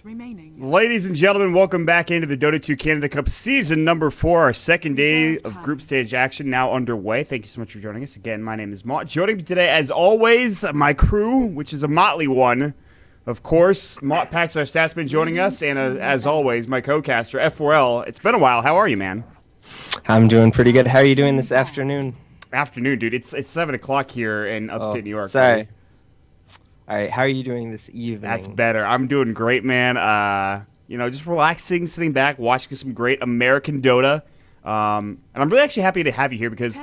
remaining. Ladies and gentlemen, welcome back into the Dota 2 Canada Cup Season number 4, our second day of group stage action now underway. Thank you so much for joining us. Again, my name is Mott. Joining me today, as always, my crew, which is a motley one. Of course, Mott Pax, our statsman, joining us, and as always, my co-caster, F4L. It's been a while. How are you, man? I'm doing pretty good. How are you doing this afternoon? Afternoon, dude. It's 7 o'clock here in upstate New York. Sorry. Right? All right, how are you doing this evening? That's better. I'm doing great, man. Just relaxing, sitting back, watching some great American Dota. And I'm really actually happy to have you here because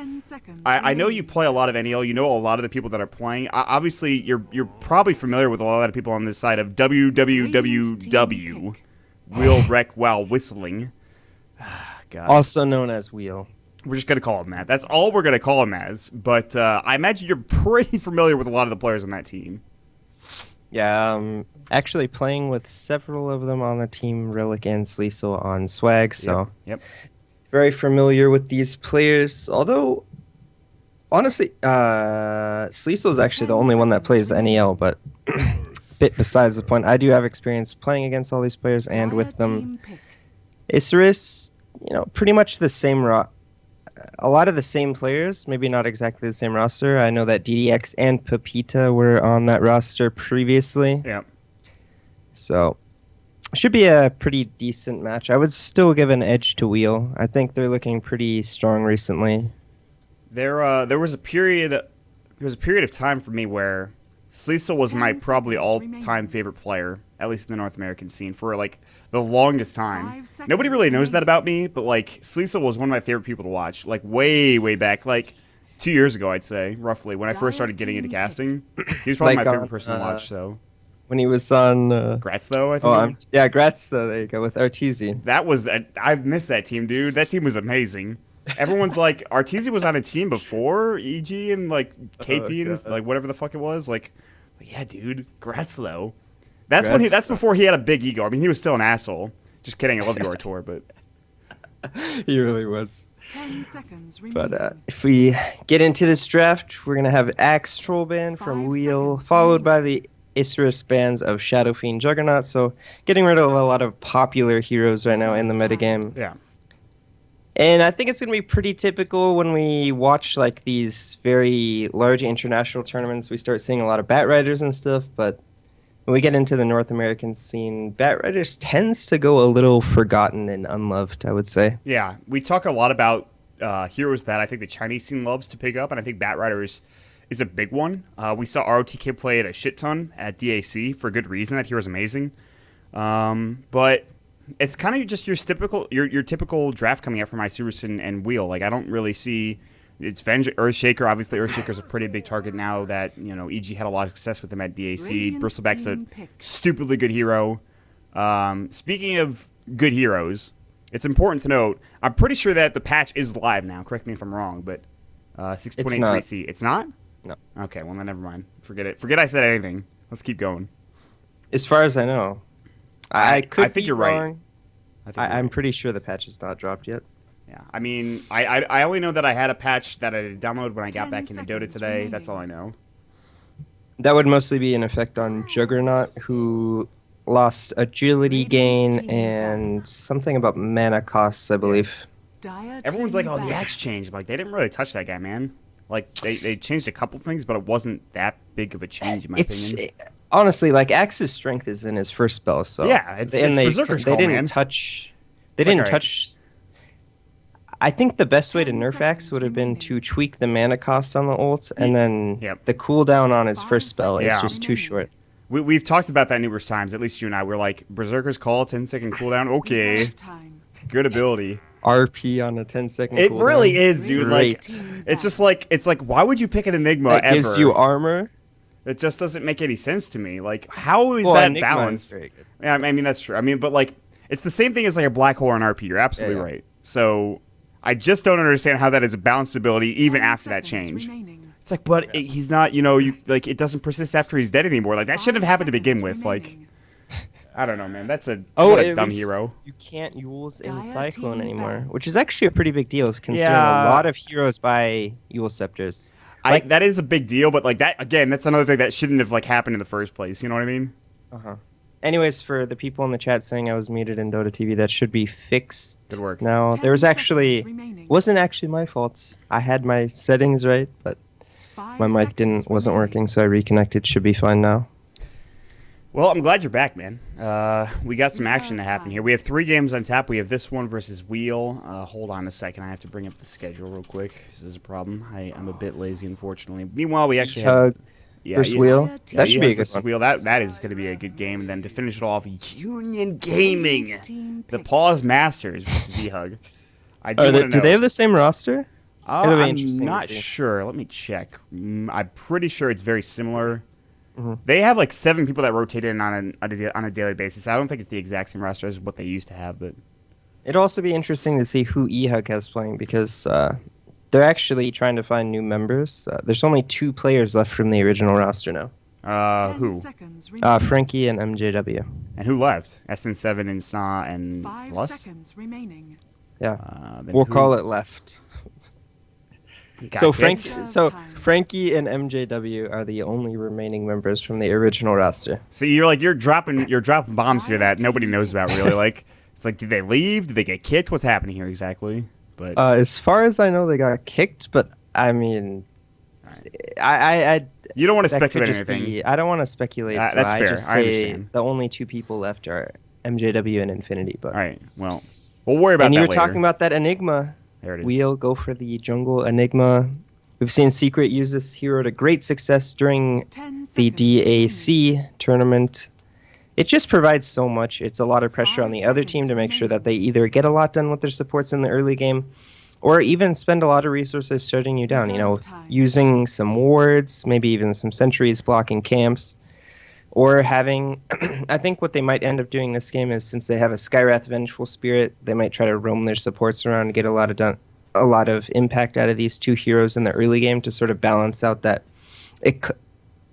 I know you play a lot of NEL. You know a lot of the people that are playing. Obviously, you're probably familiar with a lot of people on this side of WWWW, Wheel Wreck While Whistling. God. Also known as Wheel. We're just going to call him that. That's all we're going to call him as. But I imagine you're pretty familiar with a lot of the players on that team. Yeah, actually playing with several of them on the team, Relic and Sleesel on Swag, so yep. Very familiar with these players. Although, honestly, Sleesel is actually the only one that plays NEL, but bit besides the point. I do have experience playing against all these players and with them. Isurus, pretty much the same a lot of the same players, maybe not exactly the same roster. I know that DDX and Pepita were on that roster previously. Yeah. So, should be a pretty decent match. I would still give an edge to Wheel. I think they're looking pretty strong recently. There was a period of time for me where Sleesel was my probably all-time favorite player, at least in the North American scene, for like the longest time. Nobody really knows that about me, but like Sleesel was one of my favorite people to watch, like way back, like 2 years ago, I'd say, roughly, when I first started getting into casting. He was probably my favorite person to watch. So when he was on Gratz, though, I think. Gratz, though. There you go with Arteezy. I've missed that team, dude. That team was amazing. Everyone's like, Arteezy was on a team before EG and like KP and like whatever the fuck it was. Like, yeah, dude, Gratz though. That's before he had a big ego. I mean, he was still an asshole. Just kidding. I love you, Artur, but he really was. 10 seconds remaining. But if we get into this draft, we're gonna have Axe Trollband from Wheel, followed by the Isurus bands of Shadow Fiend, Juggernaut. So getting rid of a lot of popular heroes right now in the metagame. Yeah. And I think it's going to be pretty typical when we watch like these very large international tournaments. We start seeing a lot of Bat Riders and stuff, but when we get into the North American scene, Bat Riders tends to go a little forgotten and unloved, I would say. Yeah, we talk a lot about heroes that I think the Chinese scene loves to pick up, and I think Bat Riders is a big one. We saw ROTK play it a shit ton at DAC for good reason. That hero's amazing. But it's kind of just your typical draft coming out from Isurus and Wheel. Like, I don't really see... It's Earthshaker. Obviously, Earthshaker's a pretty big target now that, EG had a lot of success with him at DAC. Bristleback's a stupidly good hero. Speaking of good heroes, it's important to note, I'm pretty sure that the patch is live now. Correct me if I'm wrong, but 6.83C. It's not? No. Okay, well, then never mind. Forget it. Forget I said anything. Let's keep going. As far as I know. I think you're right. I'm pretty sure the patch is not dropped yet. Yeah, I mean, I only know that I had a patch that I downloaded when I got back into Dota today. Remaining. That's all I know. That would mostly be an effect on Juggernaut, who lost agility gain and something about mana costs, I believe. Everyone's like, oh, the axe changed. Like, they didn't really touch that guy, man. Like, they changed a couple things, but it wasn't that big of a change, in my opinion. Honestly, like, Axe's strength is in his first spell, so... Yeah, it's Berserker's Call, man. They didn't touch... I think the best way to nerf Axe would have been to tweak the mana cost on the ult, and then the cooldown on his first spell is just too short. We've talked about that numerous times, at least you and I. We're like, Berserker's Call, 10-second cooldown, okay. Good ability. RP on a 10-second cooldown. It really is, dude. Great. Like, it's like, why would you pick an Enigma ever? It gives you armor. It just doesn't make any sense to me. Like, how is that Enigma balanced? is very good. Yeah, I mean, that's true. I mean, but like, it's the same thing as like a black hole on RP. You're absolutely right. So I just don't understand how that is a balanced ability even after that change. It's like, but he's not, it doesn't persist after he's dead anymore. Like, that shouldn't have happened to begin with. Like, I don't know, man. That's a dumb hero. You can't use in Cyclone anymore, which is actually a pretty big deal considering a lot of heroes buy Yule Scepters. That is a big deal, but like that again, that's another thing that shouldn't have like happened in the first place. You know what I mean? Anyways, for the people in the chat saying I was muted in Dota TV, that should be fixed Good work. now. There was 10 actually seconds remaining. wasn't actually my fault. I had my settings right, but 5 my mic seconds wasn't remaining. working, so I reconnected. Should be fine now. Well, I'm glad you're back, man. We got some action to happen here. We have 3 games on tap. We have this one versus Wheel. Hold on a second. I have to bring up the schedule real quick. This is a problem. I'm a bit lazy, unfortunately. Meanwhile, we actually have... Versus Wheel. Yeah, That should be a good versus one. Wheel. That is going to be a good game. And then to finish it off, Union Gaming. The Pause Masters versus E-Hug. I do wanna Do know. they have the same roster? It'll be I'm interesting to not see. sure. Let me check. I'm pretty sure it's very similar. Mm-hmm. They have like 7 people that rotate in on a daily basis. I don't think it's the exact same roster as what they used to have, but It'll also be interesting to see who E-Hug has playing because they're actually trying to find new members. There's only 2 players left from the original roster now. 10 who? seconds remaining. Frankie and MJW. And who left? SN7 and Sa and 5 Lust? seconds remaining. Yeah, Then we'll who call it left. got So kicked? Frankie and MJW are the only remaining members from the original roster. See, you're dropping bombs here that nobody knows about really. Like it's like, did they leave? Did they get kicked? What's happening here exactly? But As far as I know, they got kicked, but I mean, I you don't want to that could speculate just anything. be- I don't want to speculate. So That's I fair. just I say understand. the only 2 people left are MJW and Infinity. But All right. Well, we'll worry about and that you were later. talking about that Enigma. There it is. We'll go for the jungle Enigma. We've seen Secret use this hero to great success during 10 the seconds remaining. DAC tournament. It just provides so much. It's a lot of pressure 5 on the other team to seconds make sure that remaining. they either get a lot done with their supports in the early game or even spend a lot of resources shutting you down, Reserve time. using some wards, maybe even some sentries blocking camps, or having... I think what they might end up doing this game is since they have a Skywrath Vengeful Spirit, they might try to roam their supports around and get a lot of impact out of these 2 heroes in the early game to sort of balance out that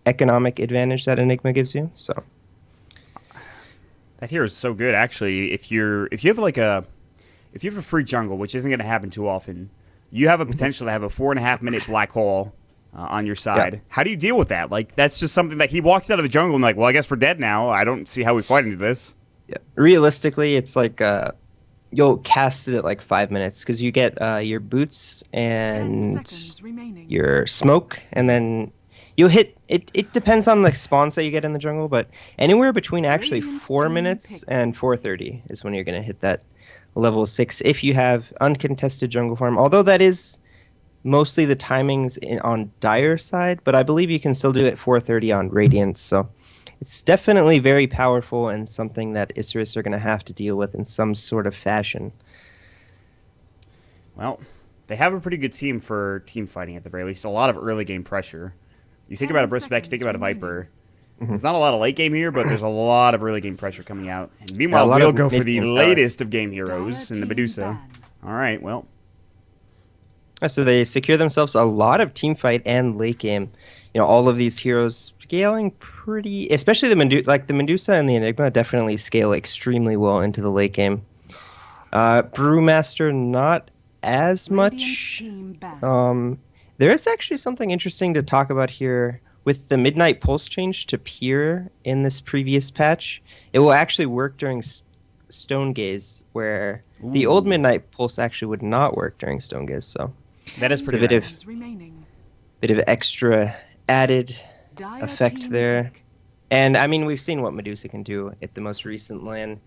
economic advantage that Enigma gives you. So That hero is so good, actually. If you have a free jungle, which isn't going to happen too often, you have a potential to have a 4.5-minute black hole on your side. Yeah. How do you deal with that? Like that's just something that he walks out of the jungle and like, well, I guess we're dead now. I don't see how we fight into this. yeah, realistically, it's like you'll cast it at like 5 minutes because you get your boots 10 and seconds remaining. your smoke, and then you'll hit. It depends on the spawns that you get in the jungle, but anywhere between actually Radiant 4 team minutes pick. and 4:30 is when you're gonna hit that level 6 if you have uncontested jungle farm. Although that is mostly the timings on Dire side, but I believe you can still do it 4:30 on Radiant. So it's definitely very powerful and something that Isurus are going to have to deal with in some sort of fashion. Well, they have a pretty good team for team fighting at the very least. A lot of early game pressure. You think 10 about a Brisbane, you think about a seconds Viper. There's not a lot of late game here, but there's a lot of early game pressure coming out. And Yeah, meanwhile, a lot we'll of go for the mid-game latest of game heroes Dire in the team Medusa. ban. All right, well, So they secure themselves a lot of team fight and late game. All of these heroes scaling pretty, especially the Medusa and the Enigma definitely scale extremely well into the late game. Brewmaster not as Radiant much. team ban. There is actually something interesting to talk about here with the Midnight Pulse change to Pure in this previous patch. It will actually work during Stone Gaze, where the old Ooh. Midnight Pulse actually would not work during Stone Gaze. So that is 10 pretty bit of- nice. seconds remaining. bit of extra added Dire effect team there. pick. And I mean, we've seen what Medusa can do at the most recent LAN.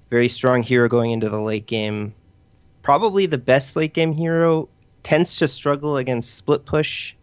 Very strong hero going into the late game. Probably the best late game hero. Tends to struggle against split push,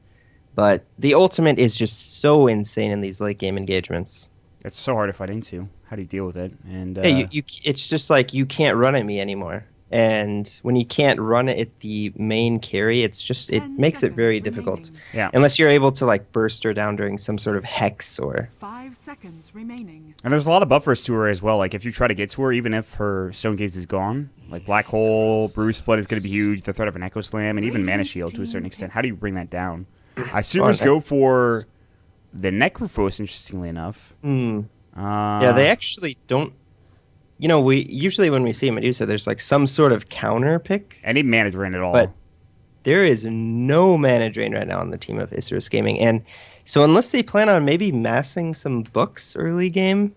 but the ultimate is just so insane in these late game engagements. It's so hard to fight into. How do you deal with it? And Yeah, it's just like you can't run at me anymore. And when you can't run it at the main carry, it 10 makes it very seconds difficult. remaining. yeah. Unless you're able to like burst her down during some sort of hex or 5 seconds remaining. And there's a lot of buffers to her as well. Like if you try to get to her, even if her Stone Gaze is gone, like Black Hole, Bruce Split is going to be huge. The threat of an Echo Slam, and even Mana Shield to a certain extent. How do you bring that down? I Isurus go for the Necrophos. Interestingly enough, yeah, they actually don't. We usually when we see Medusa, there's like some sort of counter pick, any mana drain at all. but there is no mana drain right now on the team of Isurus Gaming, and so unless they plan on maybe massing some books early game,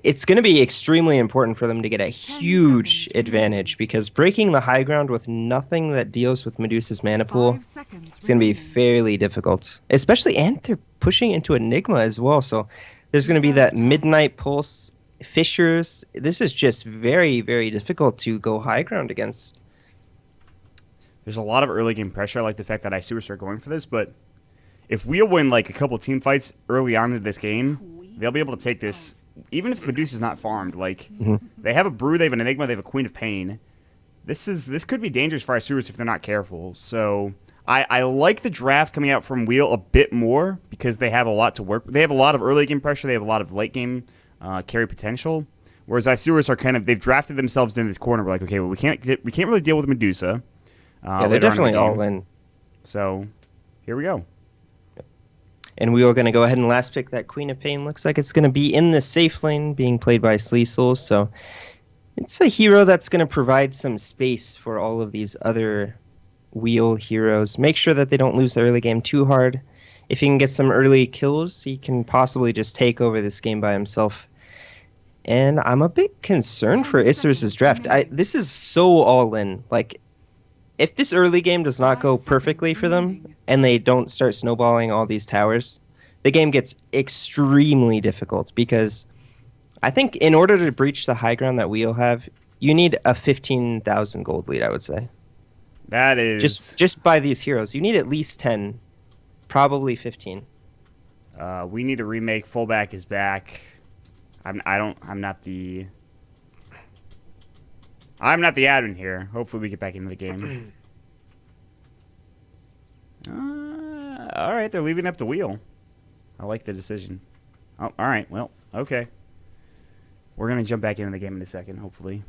It's going to be extremely important for them to get a 10 huge seconds advantage because breaking the high ground with nothing that deals with Medusa's mana pool, 5 seconds it's going to be remaining. fairly difficult. Especially, and they're pushing into Enigma as well. So there's going to be that Reserve time. Midnight Pulse, Fissures. This is just very, very difficult to go high ground against. There's a lot of early game pressure. I like the fact that Isurus are going for this, but if we'll win like a couple team fights early on in this game, they'll be able to take this. Even if Medusa's not farmed, like they have a Brew, they have an Enigma, they have a Queen of Pain. This could be dangerous for Isurus if they're not careful. So I like the draft coming out from Wheel a bit more because they have a lot to work. They have a lot of early game pressure. They have a lot of late game carry potential. Whereas Isurus are they've drafted themselves into this corner. We're like, okay, well we can't really deal with Medusa. Yeah, they're later on in the definitely game. all in. So here we go. And we are going to go ahead and last pick that Queen of Pain. Looks like it's going to be in the safe lane being played by Sleesel. So it's a hero that's going to provide some space for all of these other wheel heroes. Make sure that they don't lose the early game too hard. If he can get some early kills, he can possibly just take over this game by himself. And I'm a bit concerned for Isurus' draft. This is so all in. Like, if this early game does not go perfectly for them and they don't start snowballing all these towers, the game gets extremely difficult because I think in order to breach the high ground that we'll have, you need a 15,000 gold lead, I would say. That is Just by these heroes. You need at least 10, probably 15. we need to remake fullback is back. I'm not the admin here. Hopefully we get back into the game. All right, they're leaving up the wheel. I like the decision. Oh, all right. Well, okay. We're going to jump back into the game in a second, hopefully.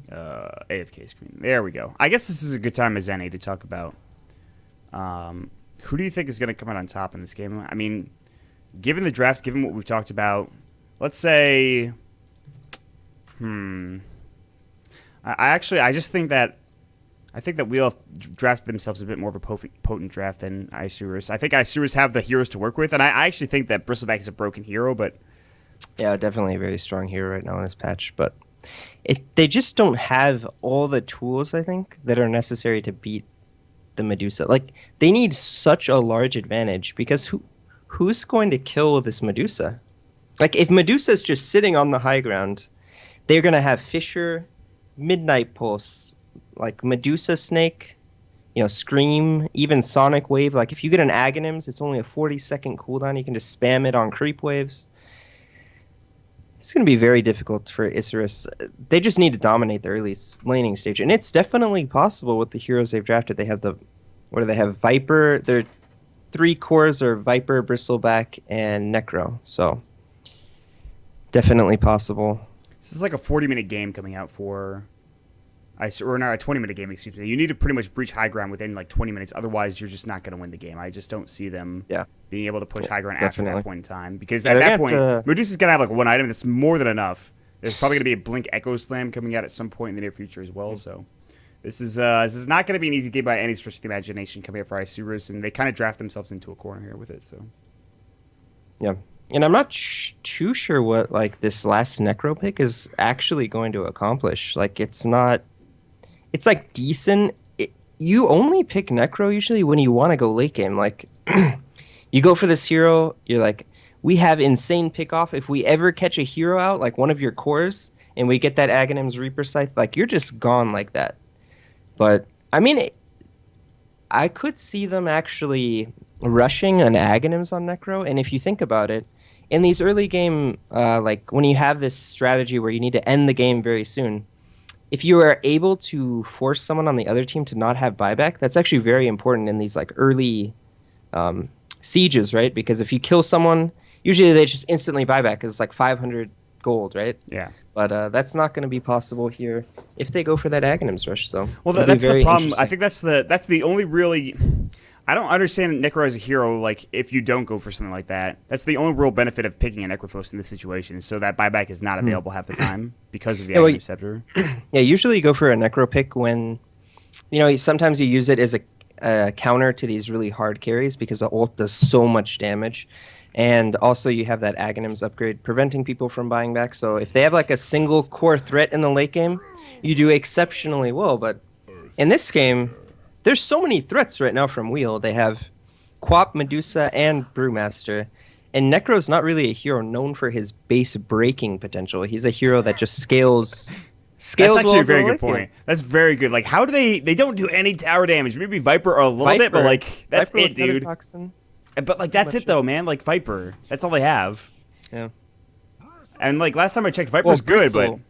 AFK screen. There we go. I guess this is a good time as Zenny to talk about who do you think is going to come out on top in this game? I mean, given the draft, given what we've talked about, let's say, I just think that Wheel have drafted themselves a bit more of a potent draft than Isurus. I think Isurus have the heroes to work with, and I actually think that Bristleback is a broken hero, but Yeah, definitely a very strong hero right now in this patch, but they just don't have all the tools, I think, that are necessary to beat the Medusa. Like, they need such a large advantage because who's going to kill this Medusa? Like, if Medusa's just sitting on the high ground, they're going to have Fissure, Midnight Pulse, like Medusa Snake, Scream, even Sonic Wave. Like, if you get an Aghanims, it's only a 40-second cooldown. You can just spam it on creep waves. It's going to be very difficult for Isurus. They just need to dominate the early laning stage. And it's definitely possible with the heroes they've drafted. They have what do they have? Viper. Their 3 cores are Viper, Bristleback, and Necro. So, definitely possible. this is like a 40-minute game coming out for or not a 20-minute game, excuse me. You need to pretty much breach high ground within like 20 minutes. Otherwise, you're just not going to win the game. I just don't see them being able to push high ground after that point in time. Because at that point, Medusa's going to have like one item that's more than enough. There's probably going to be a Blink Echo Slam coming out at some point in the near future as well. So this is not going to be an easy game by any stretch of the imagination coming up for Isurus. And they kind of draft themselves into a corner here with it. So yeah. And I'm not too sure what like this last Necro pick is actually going to accomplish. Like, it's not... It's like decent. You only pick Necro usually when you want to go late game. Like, you go for this hero, you're like, we have insane pick off. If we ever catch a hero out, like one of your cores, and we get that Aghanim's Reaper Scythe, like, you're just gone like that. But, I mean, I could see them actually rushing an Aghanim's on Necro. And if you think about it, in these early game, like when you have this strategy where you need to end the game very soon, if you are able to force someone on the other team to not have buyback, that's actually very important in these like early sieges, right? Because if you kill someone, usually they just instantly buyback because it's like 500 gold, right? yeah. But that's not going to be possible here if they go for that Aghanim's rush. So Well, it'll be that's the very problem. I interesting. think that's the only really. I don't understand Necro as a hero. Like, if you don't go for something like that, that's the only real benefit of picking a Necrophos in this situation. So that buyback is not available half the time because of the Aghanim Scepter. Yeah, usually you go for a Necro pick when, sometimes you use it as a counter to these really hard carries because the ult does so much damage. And also you have that Aghanim's upgrade preventing people from buying back. So if they have like a single core threat in the late game, you do exceptionally well. But in this game, there's so many threats right now from Wheel. They have Quap, Medusa, and Brewmaster. And Necro's not really a hero known for his base breaking potential. He's a hero that just scales. That's actually well a very to the good late game. point. That's very good. Like, how do they don't do any tower damage? Maybe Viper a little bit, but like that's Viper it, with Tether dude. Toxin. But like that's much it though, man. Like Viper, that's all they have. Yeah. And like last time I checked, Viper's good, but Bristle-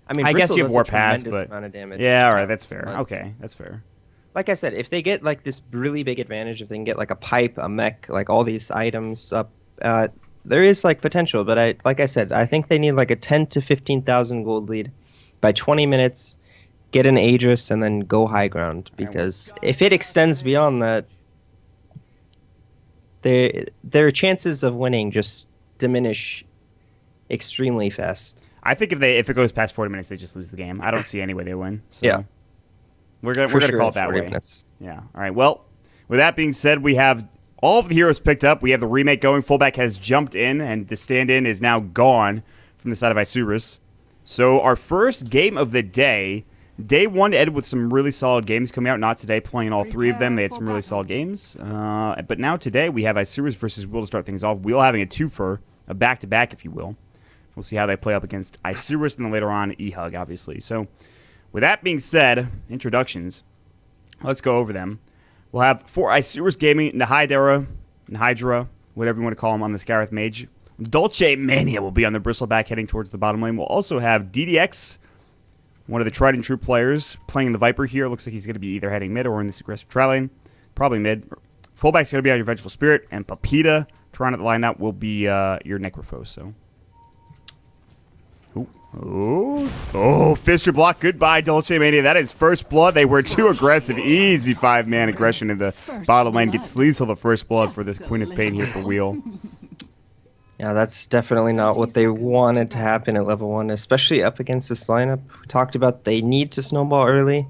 I mean, I guess Bristle you have does a Warpath, tremendous but amount of damage. yeah, all right, that's fair. But- Okay, that's fair. Like I said, if they get like this really big advantage, if they can get like a pipe, a mech, like all these items up, there is like potential. But like I said, I think they need like a 10 to 15,000 gold lead by 20 minutes, get an Aegis, and then go high ground. Because if it extends beyond that, their chances of winning just diminish extremely fast. I think if it goes past 40 minutes, they just lose the game. I don't see any way they win. So Yeah. we're gonna For sure, call it that 40 way. minutes. Yeah. All right. Well, with that being said, we have all of the heroes picked up. We have the remake going. Fullback has jumped in, and the stand-in is now gone from the side of Isurus. So our first game of the day, day one ended with some really solid games coming out. Not today, playing all three of them. They had some really solid games. But now today we have Isurus versus Wheel to start things off. Wheel having a twofer, a back-to-back, if you will. We'll see how they play up against Isurus, and then later on E-Hug, obviously. So with that being said, introductions. Let's go over them. We'll have for Isurus Gaming, Nahydra, whatever you want to call him, on the Scarith Mage. Dolce Mania will be on the Bristleback heading towards the bottom lane. We'll also have DDX, one of the tried and true players, playing the Viper here. Looks like he's going to be either heading mid or in this aggressive tri lane. Probably mid. Fullback's going to be on your Vengeful Spirit, and Papita, trying to line out, will be your Necrophos. So. Oh, Fisher block. Goodbye, Dolce Mania. That is first blood. They were too aggressive. Easy 5-man aggression in the bottom lane. Gets Sleazel the first blood for this Queen of Pain here for Wheel. Yeah, that's definitely not what they wanted to happen at level 1, especially up against this lineup. We talked about they need to snowball early.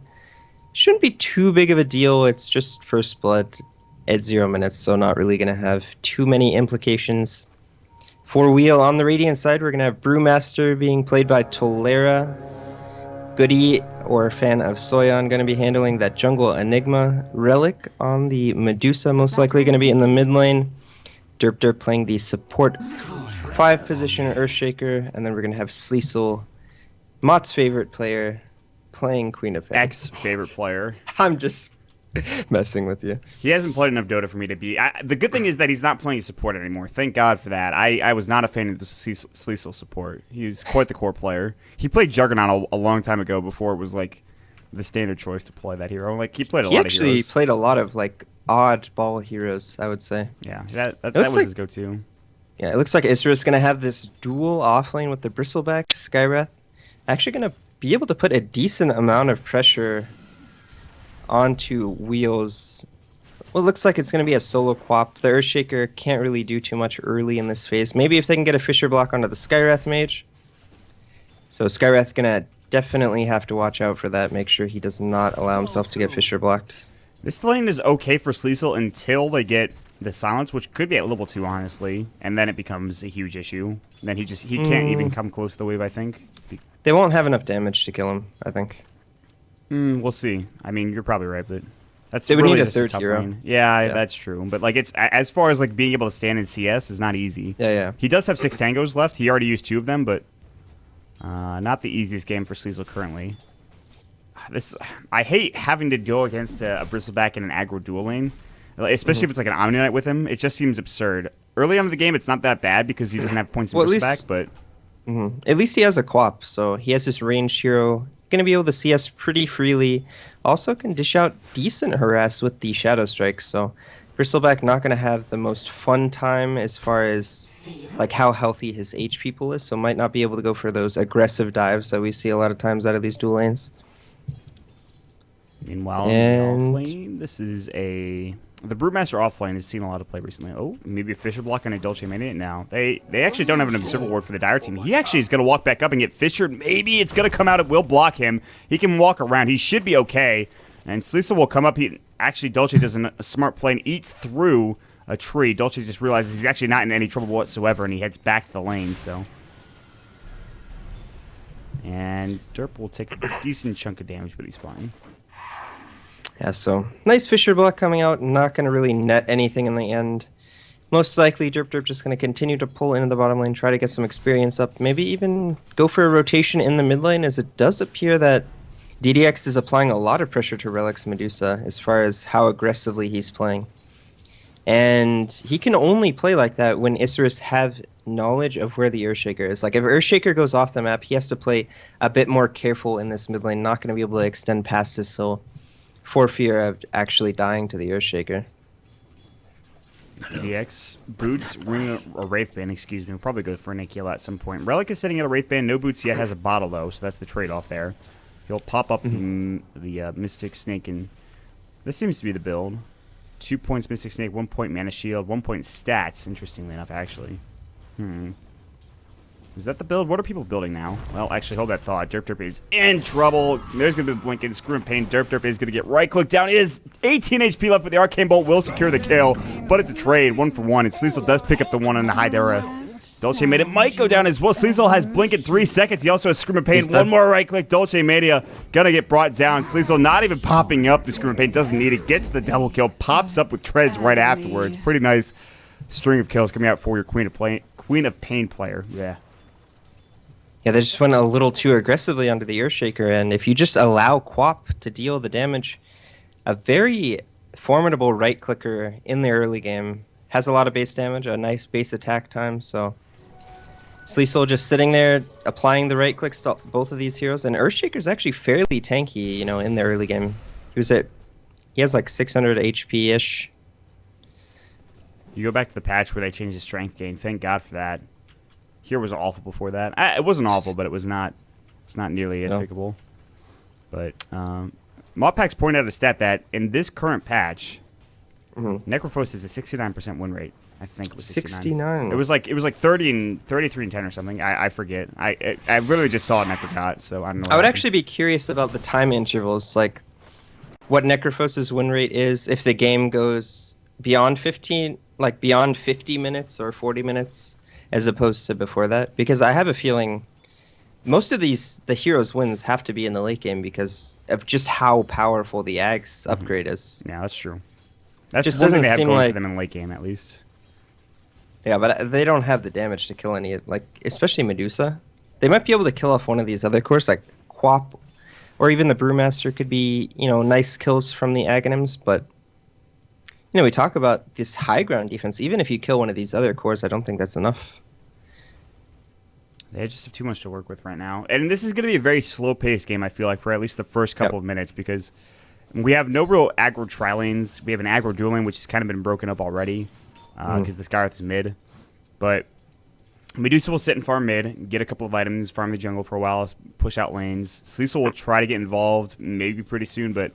Shouldn't be too big of a deal. It's just first blood at 0 minutes, so not really going to have too many implications. For Wheel on the Radiant side, we're going to have Brewmaster being played by Tolera. Goody, or fan of Soyon, going to be handling that jungle Enigma. Relic on the Medusa, most likely going to be in the mid lane. Derp playing the support 5 position Earthshaker, and then we're going to have Sleazel, Mott's favorite player, playing Queen of Pain. Ex-favorite player. I'm just messing with you. He hasn't played enough Dota for me to be... the good thing is that he's not playing support anymore. Thank God for that. I was not a fan of the Sleazel support. He was quite the core player. He played Juggernaut a long time ago before it was like the standard choice to play that hero. Like he played a lot of heroes. He actually played a lot of like oddball heroes, I would say. Yeah, that was his go-to. Yeah, it looks like Isurus is going to have this dual offlane with the Bristleback, Skywrath. Actually going to be able to put a decent amount of pressure onto Wheels. Well, it looks like it's going to be a solo quap. The Earthshaker can't really do too much early in this phase. Maybe if they can get a Fisher block onto the Skywrath Mage. So Skywrath going to definitely have to watch out for that. Make sure he does not allow himself to get Fisher blocked. This lane is okay for Sleazel until they get the silence, which could be at level 2, honestly, and then it becomes a huge issue. Then he can't even come close to the wave, I think. They won't have enough damage to kill him, I think. We'll see. I mean, you're probably right, but that's They would really need a just third tough hero. lane. Yeah, Yeah. that's true. But like, it's as far as like being able to stand in CS is not easy. Yeah. He does have 6 tangos left. He already used 2 of them, but not the easiest game for Sleazel currently. I hate having to go against a Bristleback in an aggro dual lane, especially if it's like an Omni Knight with him. It just seems absurd. Early on in the game, it's not that bad because he doesn't have points in Well, at Bristleback, least- but At least he has a quap, so he has this ranged hero. Going to be able to CS pretty freely. Also can dish out decent harass with the Shadow Strike, so Bristleback not going to have the most fun time as far as like how healthy his HP pool is, so might not be able to go for those aggressive dives that we see a lot of times out of these dual lanes. meanwhile, And- in the offlane, this is the Brewmaster offlane has seen a lot of play recently. Oh, maybe a Fisher block on a Dolce Mania now. They actually don't have an Observer Ward for the Dire team. He actually is going to walk back up and get Fishered. Maybe it's going to come out. It will block him. He can walk around. He should be okay. And Sleazel will come up. Dolce does a smart play and eats through a tree, Dolce just realizes he's actually not in any trouble whatsoever, and he heads back to the lane, so. And Derp will take a decent chunk of damage, but he's fine. Yeah, so nice Fisher block coming out. Not going to really net anything in the end. Most likely, Derp just going to continue to pull into the bottom lane, try to get some experience up. Maybe even go for a rotation in the mid lane, as it does appear that DDX is applying a lot of pressure to Relics Medusa as far as how aggressively he's playing. And he can only play like that when Isurus have knowledge of where the Earthshaker is. Like, if Earthshaker goes off the map, he has to play a bit more careful in this mid lane, not going to be able to extend past his soul for fear of actually dying to the Earthshaker. DDX, Boots, Ring, or Wraithband, excuse me. We'll probably go for an Akila at some point. Relic is setting out a Wraithband. No Boots yet, has a bottle, though, so that's the trade-off there. He'll pop up the Mystic Snake, and this seems to be the build. 2 points Mystic Snake, 1 point Mana Shield, 1 point stats, interestingly enough, actually. Is that the build? What are people building now? Well, actually, hold that thought. Derp is in trouble. There's going to be the Blink and Screw and Pain. Derp is going to get right-clicked down. He has 18 HP left, but the Arcane Bolt will secure the kill. But it's a trade, 1 for 1. And Sleazel does pick up the 1 on the Hydera. Dolce Mania might go down as well. Sleazel has Blink in 3 seconds. He also has Scream and Pain. One more right-click. Dolce Mania going to get brought down. Sleazel not even popping up the Scream and Pain. Doesn't need it. Gets the double kill. Pops up with treads right afterwards. Pretty nice string of kills coming out for your Queen of Pain player. Yeah. Yeah, they just went a little too aggressively onto the Earthshaker, and if you just allow Quap to deal the damage, a very formidable right-clicker in the early game has a lot of base damage, a nice base attack time, so Sleazel just sitting there, applying the right-click to both of these heroes, and Earthshaker's actually fairly tanky, you know, in the early game. He has like 600 HP-ish. You go back to the patch where they changed the strength gain. Thank God for that. Here was awful before that. It wasn't awful, but it was not. It's not nearly as pickable. But Modpacks pointed out a stat that in this current patch, Necrophos is a 69% win rate. I think it was 69. It was like 30 and 33 and 10 or something. I forget. I literally just saw it and I forgot. So I don't know. I would actually be curious about the time intervals, like what Necrophos's win rate is if the game goes beyond 15, like beyond 50 minutes or 40 minutes. As opposed to before that, because I have a feeling most of the heroes' wins have to be in the late game because of just how powerful the Ags upgrade is. Yeah, that's true. That's just one thing doesn't they have seem going like for them in the late game, at least. Yeah, but they don't have the damage to kill any, like especially Medusa. They might be able to kill off one of these other cores, like Quap, or even the Brewmaster could be, you know, nice kills from the Aghanims, but. You know, we talk about this high ground defense. Even if you kill one of these other cores, I don't think that's enough. They just have too much to work with right now. And this is going to be a very slow-paced game, I feel like, for at least the first couple of minutes, because we have no real aggro tri-lanes. We have an aggro dual lane, which has kind of been broken up already, because the Skywrath is mid. But Medusa will sit and farm mid, get a couple of items, farm the jungle for a while, push out lanes. Sleazel will try to get involved, maybe pretty soon, but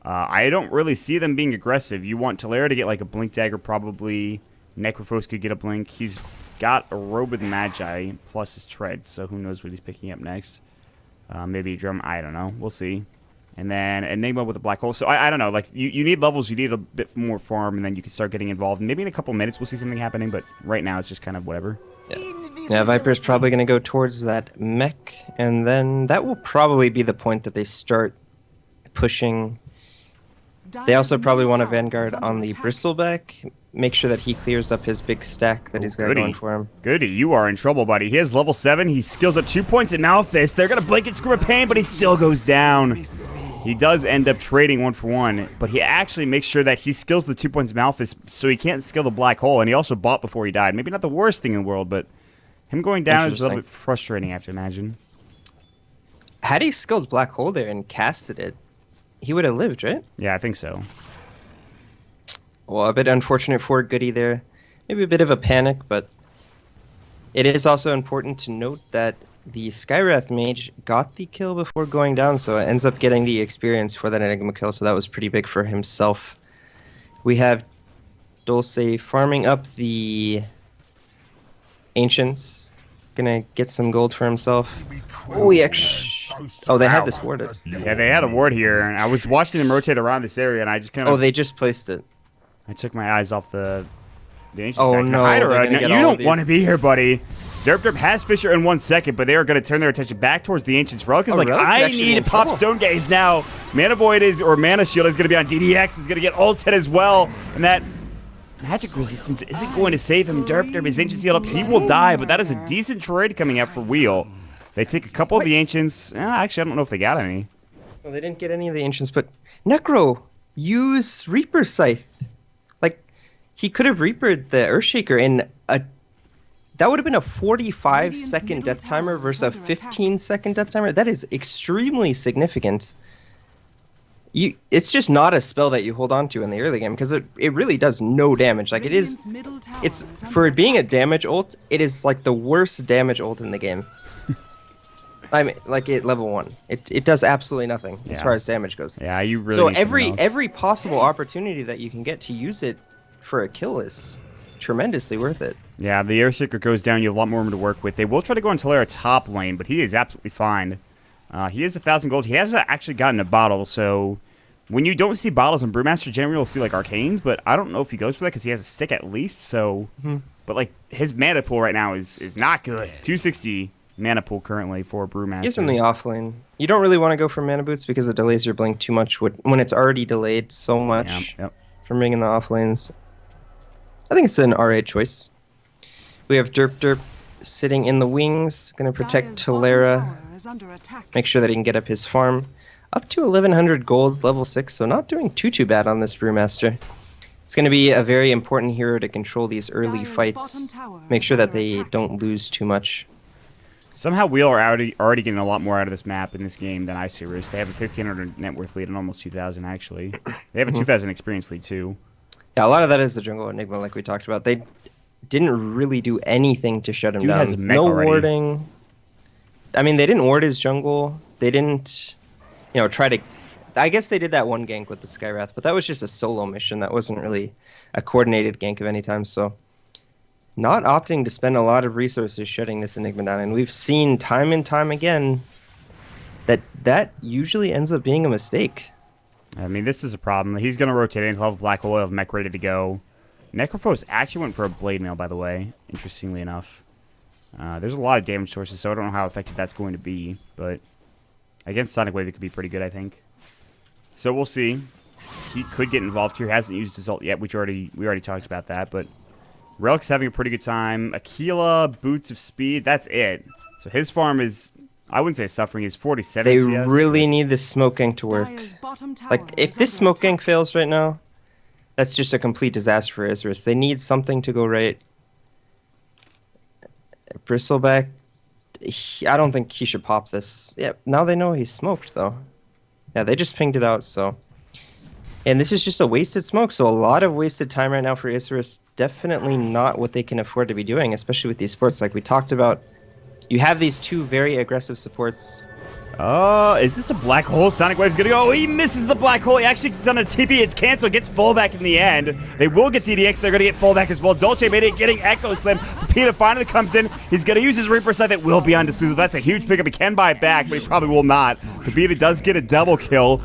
I don't really see them being aggressive. You want Talera to get like a Blink Dagger, probably. Necrophos could get a Blink. He's got a Robe with Magi plus his treads, so who knows what he's picking up next. Maybe a Drum, I don't know. We'll see. And then Enigma with a Black Hole. So I don't know. Like you need levels, you need a bit more farm, and then you can start getting involved. And maybe in a couple minutes we'll see something happening, but right now it's just kind of whatever. Yeah, Viper's probably going to go towards that mech, and then that will probably be the point that they start pushing. They also probably want a Vanguard on the Bristleback. Make sure that he clears up his big stack that he's got going for him. Goody, you are in trouble, buddy. He has level 7. He skills up 2 points in Malthus. They're going to Blanket Scream of Pain, but he still goes down. He does end up trading 1 for 1, but he actually makes sure that he skills the 2 points of Malthus so he can't skill the Black Hole, and he also bought before he died. Maybe not the worst thing in the world, but him going down is a little bit frustrating, I have to imagine. Had he skilled Black Hole there and casted it, he would have lived, right? Yeah, I think so. Well, a bit unfortunate for Goody there. Maybe a bit of a panic, but it is also important to note that the Skywrath Mage got the kill before going down, so it ends up getting the experience for that Enigma kill, so that was pretty big for himself. We have Dulce farming up the Ancients. Gonna get some gold for himself. Oh, he actually... Oh, they had this warded. Yeah, they had a ward here, and I was watching them rotate around this area, and I just kind of... Oh, they just placed it. I took my eyes off the ancient Oh, stack. no, Hydra, they're gonna get you all of don't want to these. be here, buddy. Derp has Fisher in 1 second, but they are going to turn their attention back towards the Ancients. Relic is Oh, like, Relic I actually need in to pop trouble. Stone Gaze now. Mana Void or Mana Shield is going to be on DDX. He's going to get ulted as well. And that magic resistance isn't going to save him. Derp is Ancient sealed up. He will die, but that is a decent trade coming out for Wheel. They take a couple of the Ancients. Actually, I don't know if they got any. Well, they didn't get any of the Ancients, but Necro, use Reaper Scythe. Like, he could have Reapered the Earthshaker in a... That would have been a 45-second death timer versus a 15-second death timer. That is extremely significant. It's just not a spell that you hold on to in the early game because it really does no damage. Like, it's for it being a damage ult, it is like the worst damage ult in the game. I mean, like at level 1, it does absolutely nothing as Yeah. far as damage goes. Yeah, you really So need something else. every possible opportunity that you can get to use it for a kill is tremendously worth it. Yeah, the Earthshaker goes down. You have a lot more room to work with. They will try to go on Talera top lane, but he is absolutely fine. He is 1,000 gold. He hasn't actually gotten a bottle, so when you don't see bottles in Brewmaster, generally you'll see like Arcanes, but I don't know if he goes for that because he has a stick at least. So, but like his mana pool right now is not good. 260 mana pool currently for Brewmaster. He's in the off lane. You don't really want to go for mana boots because it delays your blink too much when it's already delayed so much Yep. from being in the off lanes. I think it's an RA choice. We have Derp sitting in the wings, going to protect Talera, make sure that he can get up his farm. Up to 1,100 gold, level 6, so not doing too bad on this Brewmaster. It's going to be a very important hero to control these early fights, make sure that they don't lose too much. Somehow Wheel are already getting a lot more out of this map in this game than Isurus. They have a 1,500 net worth lead and almost 2,000 actually. They have a 2,000 experience lead too. Yeah, a lot of that is the jungle enigma, like we talked about. They didn't really do anything to shut him Dude down. has a mech No already. warding. I mean, they didn't ward his jungle. They didn't, try to. I guess they did that one gank with the Skywrath, but that was just a solo mission. That wasn't really a coordinated gank of any time. So, not opting to spend a lot of resources shutting this enigma down, and we've seen time and time again that usually ends up being a mistake. I mean, this is a problem. He's going to rotate in. He'll have Black Hole, he'll have Mech ready to go. Necrophos actually went for a Blade Mail, by the way, interestingly enough. There's a lot of damage sources, so I don't know how effective that's going to be. But against Sonic Wave, it could be pretty good, I think. So we'll see. He could get involved here. Hasn't used his ult yet, which we already talked about that. But Relic's having a pretty good time. Aquila, Boots of Speed, that's it. So his farm is, I wouldn't say suffering, he's 47 They CS. really need this smoke gank to work. Like, if this smoke gank fails right now, that's just a complete disaster for Isurus. They need something to go right. Bristleback, I don't think he should pop this. Yeah, now they know he's smoked, though. Yeah, they just pinged it out, so... And this is just a wasted smoke, so a lot of wasted time right now for Isurus. Definitely not what they can afford to be doing, especially with these supports like we talked about. You have these two very aggressive supports. Oh, is this a Black Hole? Sonic Wave's gonna go. Oh, he misses the Black Hole. He actually gets on a TP. It's canceled. Gets fallback in the end. They will get DDX. They're gonna get fallback as well. Dolce made it, getting Echo Slam. Pepita finally comes in. He's gonna use his Reaper Scythe. That will be on D'Souza. That's a huge pickup. He can buy it back, but he probably will not. Pepita does get a double kill.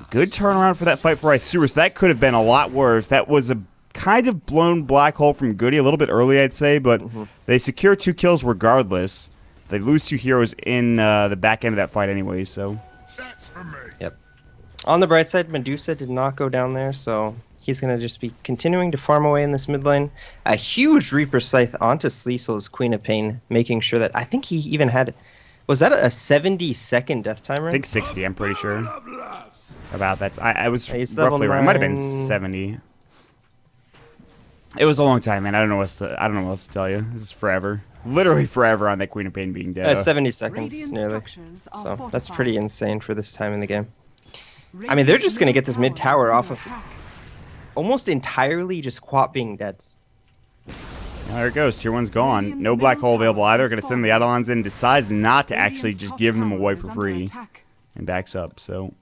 Good turnaround for that fight for Isurus. That could have been a lot worse. That was a kind of blown Black Hole from Goody, a little bit early, I'd say, but they secure 2 kills regardless. They lose 2 heroes in the back end of that fight anyway, so... Yep. On the bright side, Medusa did not go down there, so he's going to just be continuing to farm away in this mid lane. A huge Reaper Scythe onto Sleesel's Queen of Pain, making sure that... I think he even had... Was that a 70-second death timer? I think 60, I'm pretty sure. About that. I was He's level roughly right. It might have been 9. 70. It was a long time, man. I don't know what else to tell you. This is forever. Literally forever on that Queen of Pain being dead. 70 seconds, nearly. So that's pretty insane for this time in the game. I mean, they're just going to get this mid tower off of almost entirely just Quap being dead. There it goes. Tier 1's gone. No Black Hole available either. Going to send the Eidolons in. Decides not to actually just give them away for free. And backs up. So,